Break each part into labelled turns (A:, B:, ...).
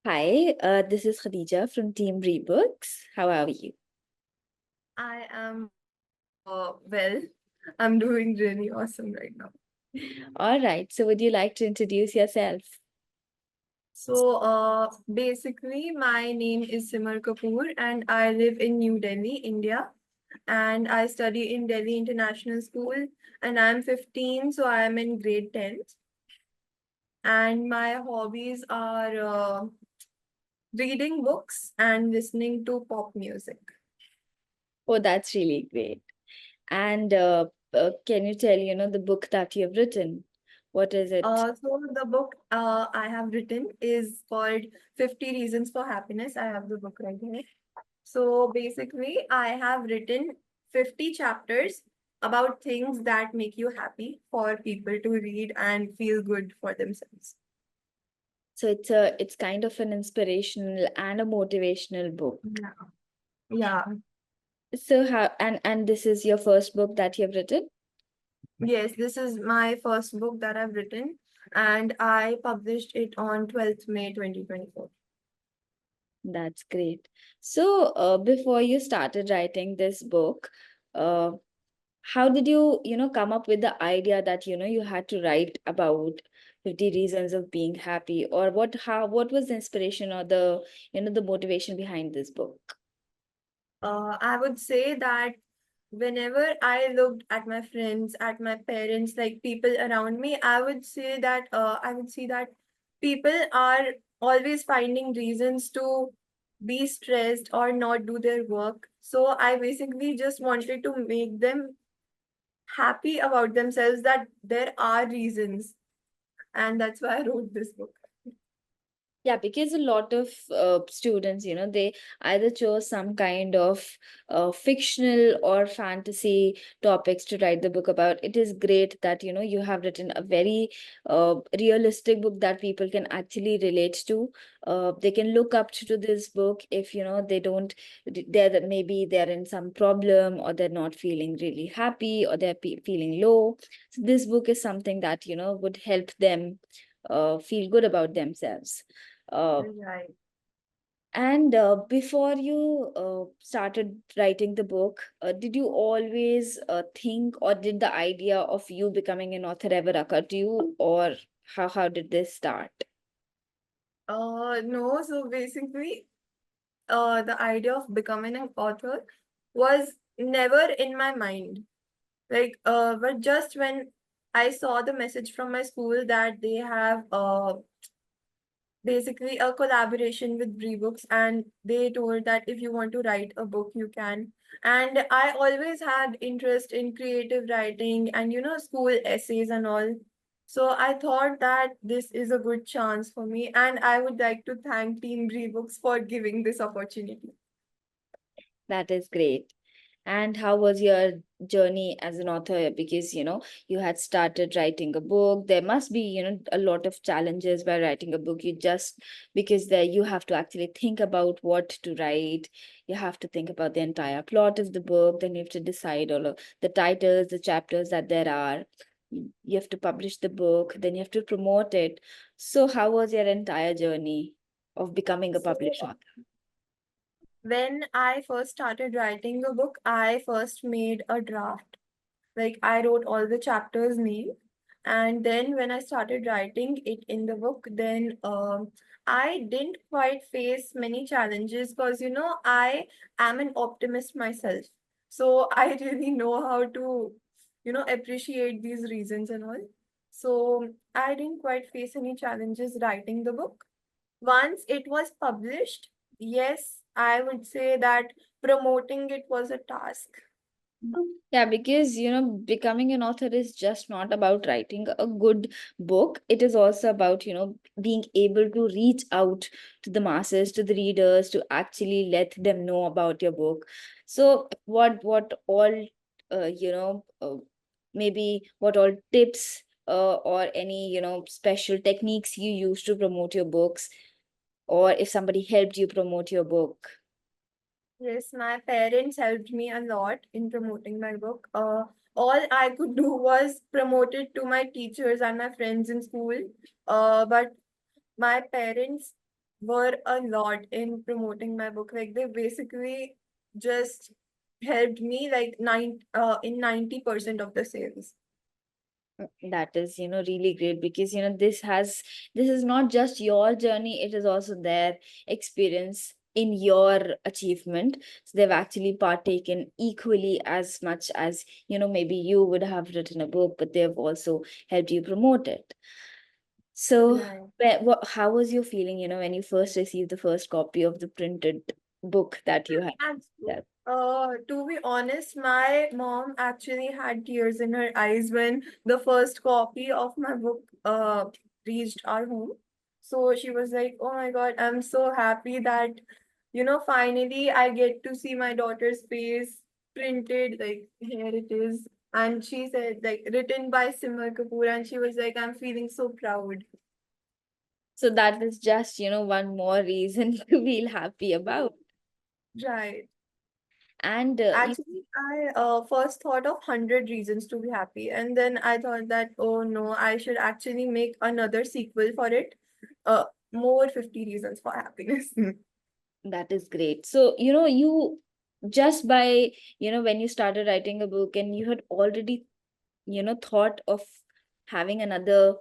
A: Hi, this is Khadija from Team Rebooks. How are you?
B: I am well. I'm doing really awesome right now.
A: All right, so would you like to introduce yourself?
B: Basically, my name is Simar Kapoor and I live in New Delhi, India. And I study in Delhi International School and I'm 15, so I am in grade 10th. And my hobbies are reading books and listening to pop music.
A: Oh, that's really great. And can you tell, the book that you've written? What is it?
B: So the book I have written is called 50 Reasons for Happiness. I have the book right here. So basically, I have written 50 chapters about things that make you happy for people to read and feel good for themselves.
A: So it's kind of an inspirational and a motivational book.
B: Yeah. Yeah.
A: So how and this is your first book that you've written?
B: Yes, this is my first book that I've written, and I published it on 12th May 2024.
A: That's great. So before you started writing this book, uh, how did you come up with the idea that you had to write about 50 reasons of being happy, or what was the inspiration or the motivation behind this book?
B: I would say that whenever I looked at my friends, at my parents, like people around me, I would see that people are always finding reasons to be stressed or not do their work. So I basically just wanted to make them happy about themselves that there are reasons. And that's why I wrote this book.
A: Yeah, because a lot of students, they either chose some kind of fictional or fantasy topics to write the book about. It is great that, you have written a very realistic book that people can actually relate to. They can look up to this book if, they don't, maybe they're in some problem or they're not feeling really happy or they're feeling low. So this book is something that, would help them feel good about themselves. Uh,
B: Right.
A: and before you started writing the book, did you always think, or did the idea of you becoming an author ever occur to you, or how did this start?
B: No, so basically, the idea of becoming an author was never in my mind. But just when I saw the message from my school that they have basically a collaboration with Brebooks, and they told that if you want to write a book, you can. And I always had interest in creative writing and school essays and all. So I thought that this is a good chance for me, and I would like to thank Team Brebooks for giving this opportunity.
A: That is great. And how was your journey as an author? Because, you had started writing a book. There must be, a lot of challenges by writing a book. Because there you have to actually think about what to write. You have to think about the entire plot of the book. Then you have to decide all of the titles, the chapters that there are. You have to publish the book. Then you have to promote it. So how was your entire journey of becoming a
B: So
A: published author?
B: when I first started writing a book, I first made a draft. Like I wrote all the chapters name, and then when I started writing it in the book, then I didn't quite face many challenges because I am an optimist myself, so I really know how to appreciate these reasons and all. So I didn't quite face any challenges writing the book. Once it was published, yes, I would say that promoting it was a task.
A: Yeah, because becoming an author is just not about writing a good book. It is also about, being able to reach out to the masses, to the readers, to actually let them know about your book. So, what all, maybe what all tips or any, special techniques you use to promote your books, or if somebody helped you promote your book?
B: Yes, my parents helped me a lot in promoting my book. All I could do was promote it to my teachers and my friends in school. But my parents were a lot in promoting my book. Like they basically just helped me like in 90% of the sales.
A: That is, really great because, this is not just your journey, it is also their experience in your achievement. So they've actually partaken equally as much as, maybe you would have written a book, but they've also helped you promote it. So,
B: Right.
A: how was your feeling, when you first received the first copy of the printed book that you had?
B: And
A: Yeah.
B: to be honest, my mom actually had tears in her eyes when the first copy of my book reached our home. So she was like, "Oh my God, I'm so happy that, finally I get to see my daughter's face printed. Like here it is." And she said, like, written by Simar Kapoor, and she was like, "I'm feeling so proud."
A: So that is just, one more reason to feel happy about.
B: Right.
A: And
B: Actually, I first thought of 100 reasons to be happy, and then I thought that, oh no, I should actually make another sequel for it. More 50 reasons for happiness.
A: that is great. So, you just by, when you started writing a book and you had already, thought of having another,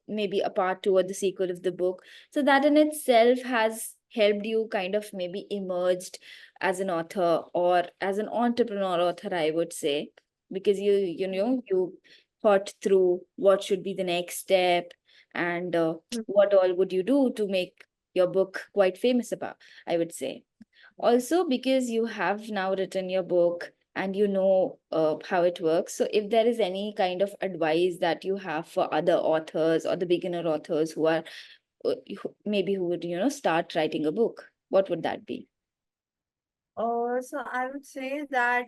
A: maybe a part two or the sequel of the book. So that in itself has helped you kind of maybe emerged as an author or as an entrepreneur author, I would say, because you thought through what should be the next step and what all would you do to make your book quite famous about, I would say. Also, because you have now written your book and you know how it works. So, if there is any kind of advice that you have for other authors or the beginner authors who are maybe who would, start writing a book, what would that be?
B: So I would say that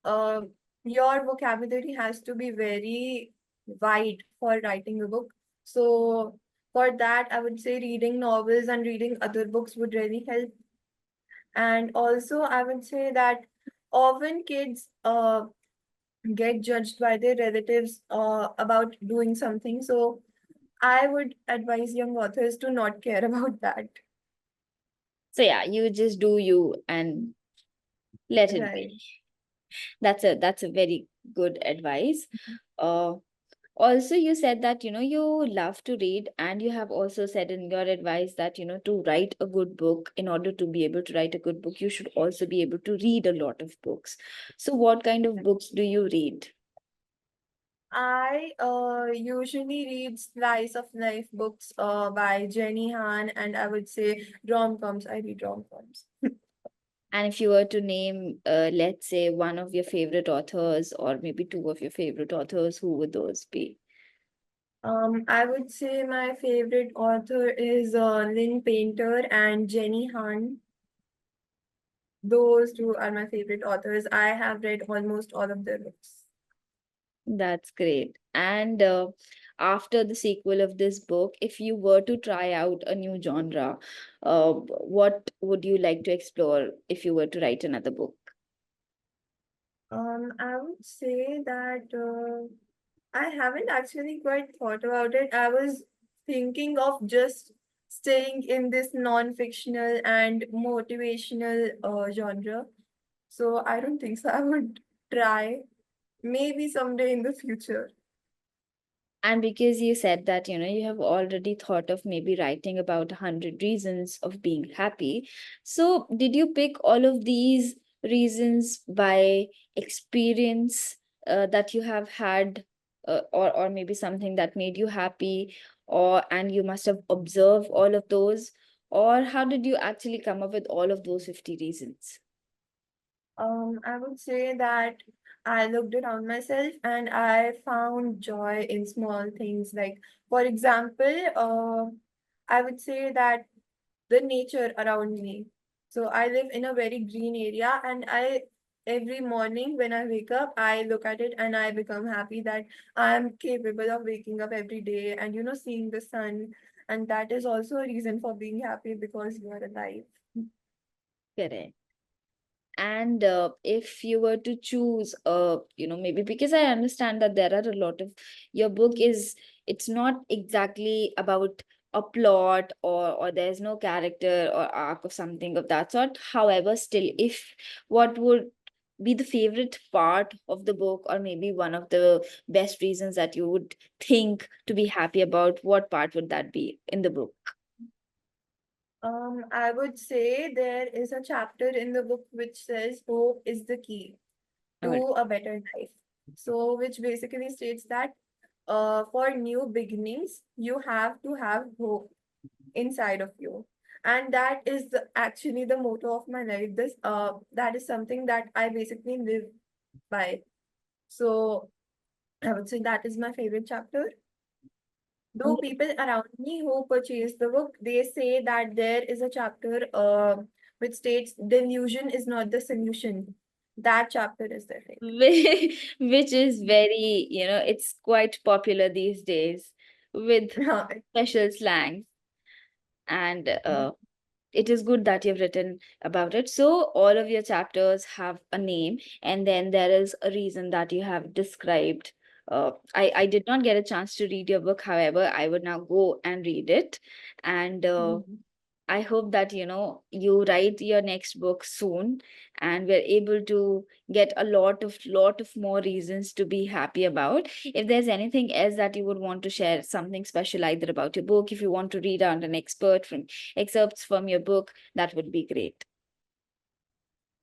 B: uh, your vocabulary has to be very wide for writing a book. So for that, I would say reading novels and reading other books would really help. And also, I would say that often kids get judged by their relatives about doing something. So I would advise young authors to not care about that.
A: So, yeah, you just do you and let it be.
B: Right.
A: That's a very good advice. Uh, Also, you said that, you love to read, and you have also said in your advice that, to write a good book, in order to be able to write a good book, you should also be able to read a lot of books. So, what kind of books do you read?
B: I usually read slice of life books by Jenny Han, and I would say rom-coms. I read rom-coms.
A: And if you were to name, let's say, one of your favorite authors, or maybe two of your favorite authors, who would those be?
B: I would say my favorite author is Lynn Painter and Jenny Han. Those two are my favorite authors. I have read almost all of their books.
A: That's great. And after the sequel of this book, if you were to try out a new genre, what would you like to explore if you were to write another book?
B: I would say that I haven't actually quite thought about it. I was thinking of just staying in this non-fictional and motivational genre. So I don't think so. I would try maybe someday in the future.
A: And because you said that, you have already thought of maybe writing about 100 reasons of being happy. So, did you pick all of these reasons by experience that you have had, or maybe something that made you happy, and you must have observed all of those? Or how did you actually come up with all of those 50 reasons?
B: I would say that I looked around myself and I found joy in small things. Like, for example, I would say that the nature around me. So I live in a very green area, and I every morning when I wake up, I look at it and I become happy that I'm capable of waking up every day and seeing the sun. And that is also a reason for being happy because you are alive.
A: Correct. And if you were to choose, maybe because I understand that there are a lot of your book is it's not exactly about a plot or there's no character or arc or something of that sort. However, still, if what would be the favorite part of the book, or maybe one of the best reasons that you would think to be happy about, what part would that be in the book?
B: I would say there is a chapter in the book which says hope is the key to
A: Or
B: a better life. So, which basically states that for new beginnings, you have to have hope inside of you. And that is actually the motto of my life. That is something that I basically live by. So I would say that is my favorite chapter. Though people around me who purchase the book, they say that there is a chapter which states delusion is not the solution. That chapter is their
A: which is very, it's quite popular these days with
B: favorite.
A: special slang. And it is good that you've written about it. So all of your chapters have a name, and then there is a reason that you have described. I did not get a chance to read your book. However, I would now go and read it. And I hope that you write your next book soon, and we're able to get a lot of more reasons to be happy about. If there's anything else that you would want to share, something special either about your book, if you want to read out an expert from excerpts from your book, that would be great.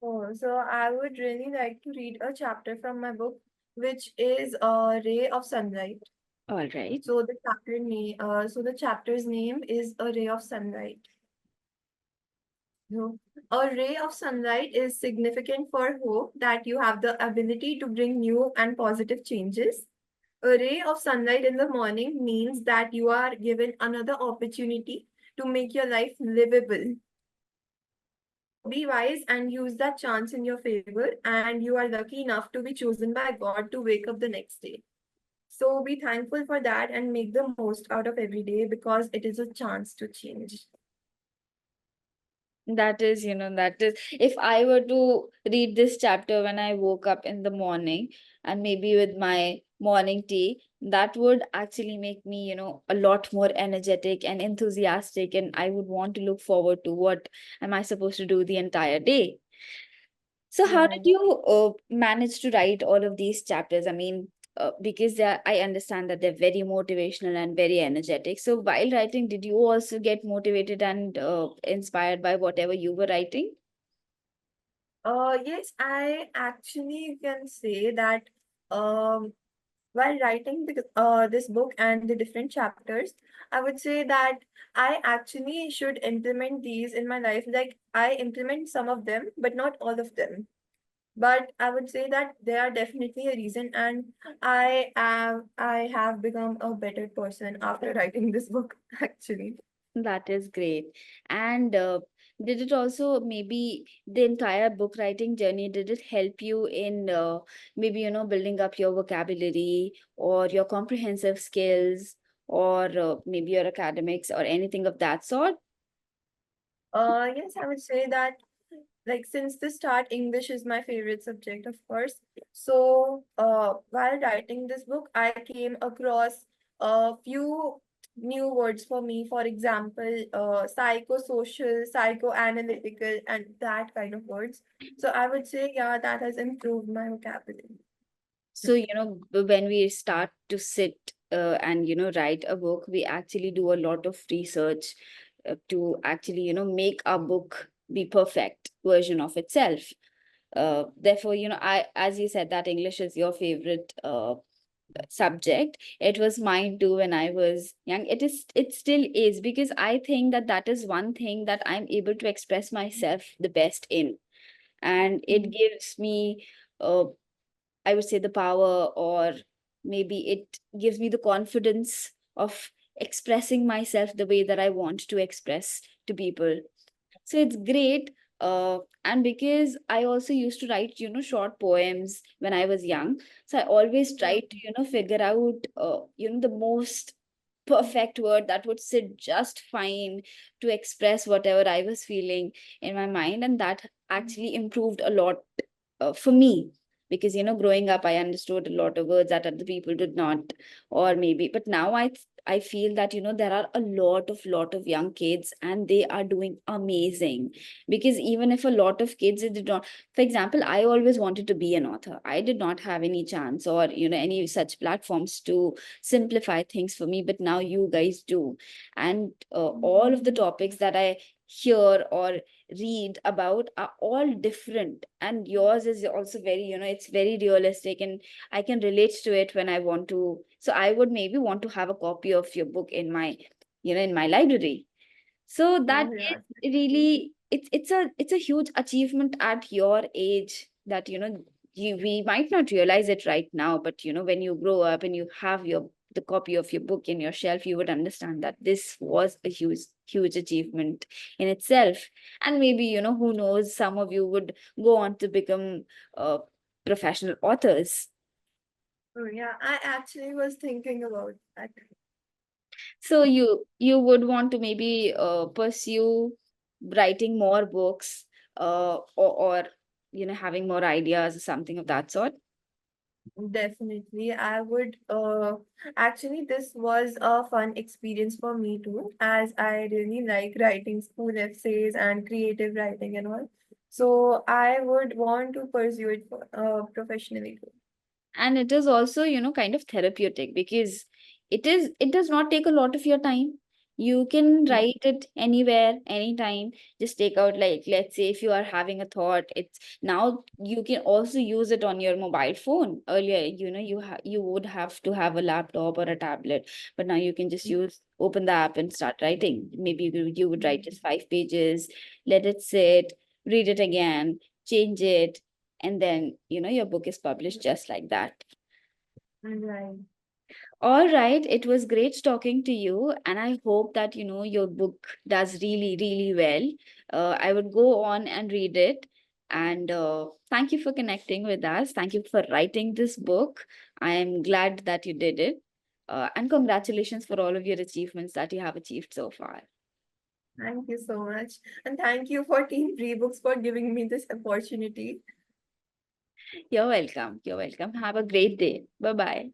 B: Oh, so I would really like to read a chapter from my book, which is A Ray of Sunlight.
A: All right.
B: So the chapter's name is A Ray of Sunlight. No. A ray of sunlight is significant for hope that you have the ability to bring new and positive changes. A ray of sunlight in the morning means that you are given another opportunity to make your life livable. Be wise and use that chance in your favor, and you are lucky enough to be chosen by God to wake up the next day. So be thankful for that and make the most out of every day because it is a chance to change.
A: That is, if I were to read this chapter when I woke up in the morning and maybe with my morning tea, that would actually make me, a lot more energetic and enthusiastic, and I would want to look forward to what am I supposed to do the entire day. So how did
B: Yeah.
A: you manage to write all of these chapters? I mean, because I understand that they're very motivational and very energetic. So while writing, did you also get motivated and inspired by whatever you were writing?
B: Yes, I actually can say that um, while writing this book and the different chapters, I would say that I actually should implement these in my life. Like I implement some of them, but not all of them. But I would say that they are definitely a reason, and I have become a better person after writing this book, actually.
A: That is great. And did it also, maybe the entire book writing journey, did it help you in maybe, building up your vocabulary or your comprehensive skills, or maybe your academics or anything of that sort?
B: Yes, I would say that like since the start, English is my favorite subject, of course. So, while writing this book, I came across a few new words for me. For example, psychosocial, psychoanalytical, and that kind of words. So I would say, yeah, that has improved my vocabulary.
A: So, when we start to sit and, write a book, we actually do a lot of research to actually, make our book be perfect version of itself. Therefore, as you said, that English is your favorite subject. It was mine too when I was young. It still is, because I think that that is one thing that I'm able to express myself the best in, and it
B: Mhm.
A: gives me I would say the power, or maybe it gives me the confidence of expressing myself the way that I want to express to people. So it's great. And because I also used to write, short poems when I was young. So I always
B: Yeah.
A: tried to, figure out, the most perfect word that would sit just fine to express whatever I was feeling in my mind. And that actually improved a lot for me. because growing up I understood a lot of words that other people did not, or maybe, but now I feel that there are a lot of young kids and they are doing amazing. Because even if a lot of kids did not, for example, I always wanted to be an author. I did not have any chance or any such platforms to simplify things for me, but now you guys do. And all of the topics that I hear or read about are all different, and yours is also very, it's very realistic, and I can relate to it when I want to. So I would maybe want to have a copy of your book in my, in my library. So that
B: Oh, yeah.
A: is really, it's a huge achievement at your age, that we might not realize it right now, but when you grow up and you have the copy of your book in your shelf, you would understand that this was a huge achievement in itself. And maybe, who knows, some of you would go on to become professional authors.
B: Oh, yeah. I actually was thinking about that.
A: So you would want to maybe pursue writing more books, or having more ideas or something of that sort.
B: Definitely. I would actually this was a fun experience for me too, as I really like writing school essays and creative writing and all. So I would want to pursue it professionally too.
A: And it is also kind of therapeutic, because it does not take a lot of your time. You can
B: Yeah.
A: write it anywhere, anytime. Just take out, like, let's say if you are having a thought, it's now you can also use it on your mobile phone. Earlier, you would have to have a laptop or a tablet, but now you can just open the app and start writing. Maybe you would write just 5 pages, let it sit, read it again, change it, and then your book is published just like that.
B: Right.
A: All right, it was great talking to you, and I hope that your book does really, really well. I would go on and read it. And thank you for connecting with us. Thank you for writing this book. I am glad that you did it. And congratulations for all of your achievements that you have achieved so far.
B: Thank you so much. And thank you for Team Rebooks for giving me this opportunity.
A: You're welcome. You're welcome. Have a great day. Bye bye.